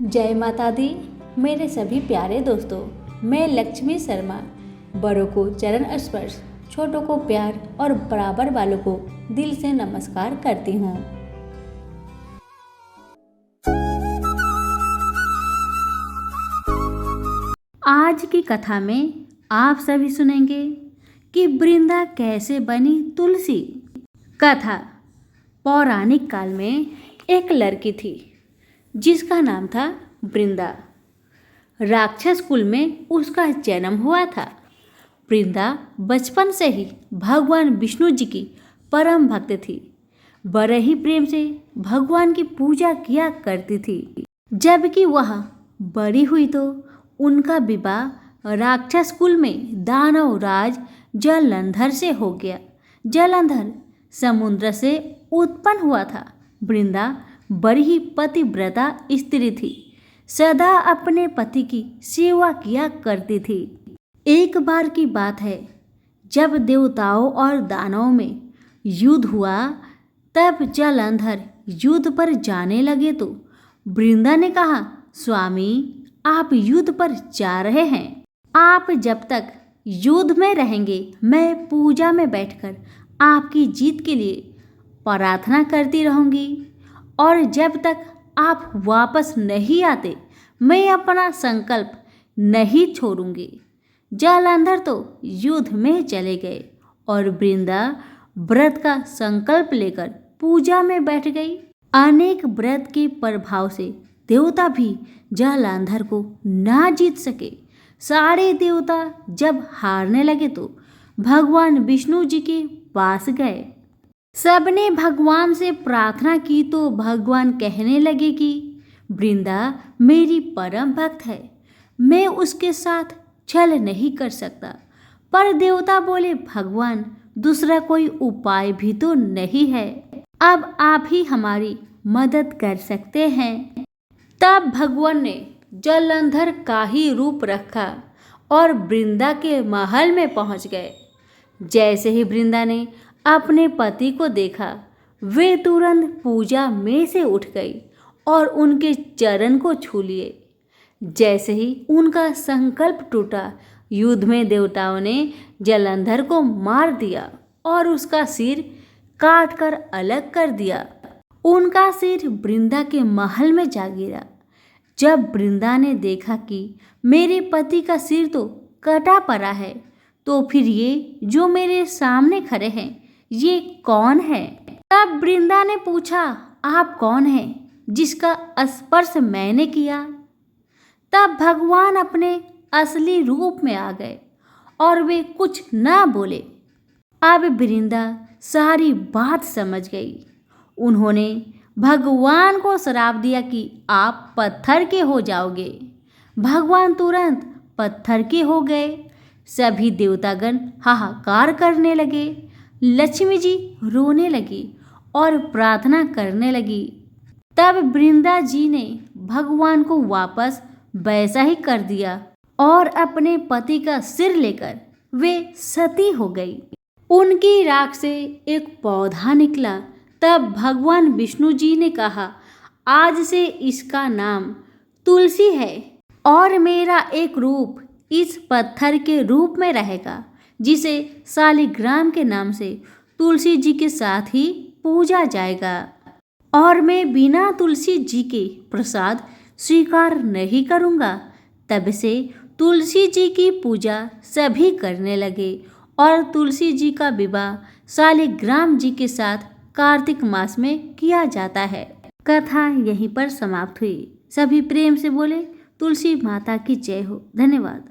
जय माता दी। मेरे सभी प्यारे दोस्तों, मैं लक्ष्मी शर्मा बड़ों को चरण स्पर्श, छोटों को प्यार और बराबर वालों को दिल से नमस्कार करती हूँ। आज की कथा में आप सभी सुनेंगे कि वृंदा कैसे बनी तुलसी। कथा। पौराणिक काल में एक लड़की थी जिसका नाम था वृंदा। राक्षस कुल में उसका जन्म हुआ था। वृंदा बचपन से ही भगवान विष्णु जी की परम भक्त थी। बड़े ही प्रेम से भगवान की पूजा किया करती थी। जबकि वह बड़ी हुई तो उनका विवाह राक्षस कुल में दानव राज जलंधर से हो गया। जलंधर समुद्र से उत्पन्न हुआ था। वृंदा बड़ी ही पतिव्रता स्त्री थी, सदा अपने पति की सेवा किया करती थी। एक बार की बात है, जब देवताओं और दानवों में युद्ध हुआ, तब जलंधर युद्ध पर जाने लगे तो वृंदा ने कहा, स्वामी आप युद्ध पर जा रहे हैं, आप जब तक युद्ध में रहेंगे मैं पूजा में बैठकर आपकी जीत के लिए प्रार्थना करती रहूंगी, और जब तक आप वापस नहीं आते मैं अपना संकल्प नहीं छोड़ूंगी। जलंधर तो युद्ध में चले गए और वृंदा व्रत का संकल्प लेकर पूजा में बैठ गई। अनेक व्रत के प्रभाव से देवता भी जलंधर को ना जीत सके। सारे देवता जब हारने लगे तो भगवान विष्णु जी के पास गए। सबने भगवान से प्रार्थना की तो भगवान कहने लगे कि वृंदा मेरी परम भक्त है, मैं उसके साथ छल नहीं कर सकता। पर देवता बोले, भगवान दूसरा कोई उपाय भी तो नहीं है, अब आप ही हमारी मदद कर सकते हैं। तब भगवान ने जलंधर का ही रूप रखा और वृंदा के महल में पहुंच गए। जैसे ही वृंदा ने अपने पति को देखा, वे तुरंत पूजा में से उठ गई और उनके चरण को छू लिए। जैसे ही उनका संकल्प टूटा, युद्ध में देवताओं ने जलंधर को मार दिया और उसका सिर काट कर अलग कर दिया। उनका सिर वृंदा के महल में जा गिरा। जब वृंदा ने देखा कि मेरे पति का सिर तो कटा पड़ा है, तो फिर ये जो मेरे सामने खड़े हैं ये कौन है? तब वृंदा ने पूछा, आप कौन हैं जिसका स्पर्श मैंने किया? तब भगवान अपने असली रूप में आ गए और वे कुछ ना बोले। अब वृंदा सारी बात समझ गई। उन्होंने भगवान को श्राप दिया कि आप पत्थर के हो जाओगे। भगवान तुरंत पत्थर के हो गए। सभी देवतागण हाहाकार करने लगे। लक्ष्मी जी रोने लगी और प्रार्थना करने लगी। तब वृंदा जी ने भगवान को वापस वैसा ही कर दिया और अपने पति का सिर लेकर वे सती हो गई। उनकी राख से एक पौधा निकला। तब भगवान विष्णु जी ने कहा, आज से इसका नाम तुलसी है और मेरा एक रूप इस पत्थर के रूप में रहेगा, जिसे शालिग्राम के नाम से तुलसी जी के साथ ही पूजा जाएगा। और मैं बिना तुलसी जी के प्रसाद स्वीकार नहीं करूँगा। तब से तुलसी जी की पूजा सभी करने लगे और तुलसी जी का विवाह शालिग्राम जी के साथ कार्तिक मास में किया जाता है। कथा यहीं पर समाप्त हुई। सभी प्रेम से बोले, तुलसी माता की जय हो। धन्यवाद।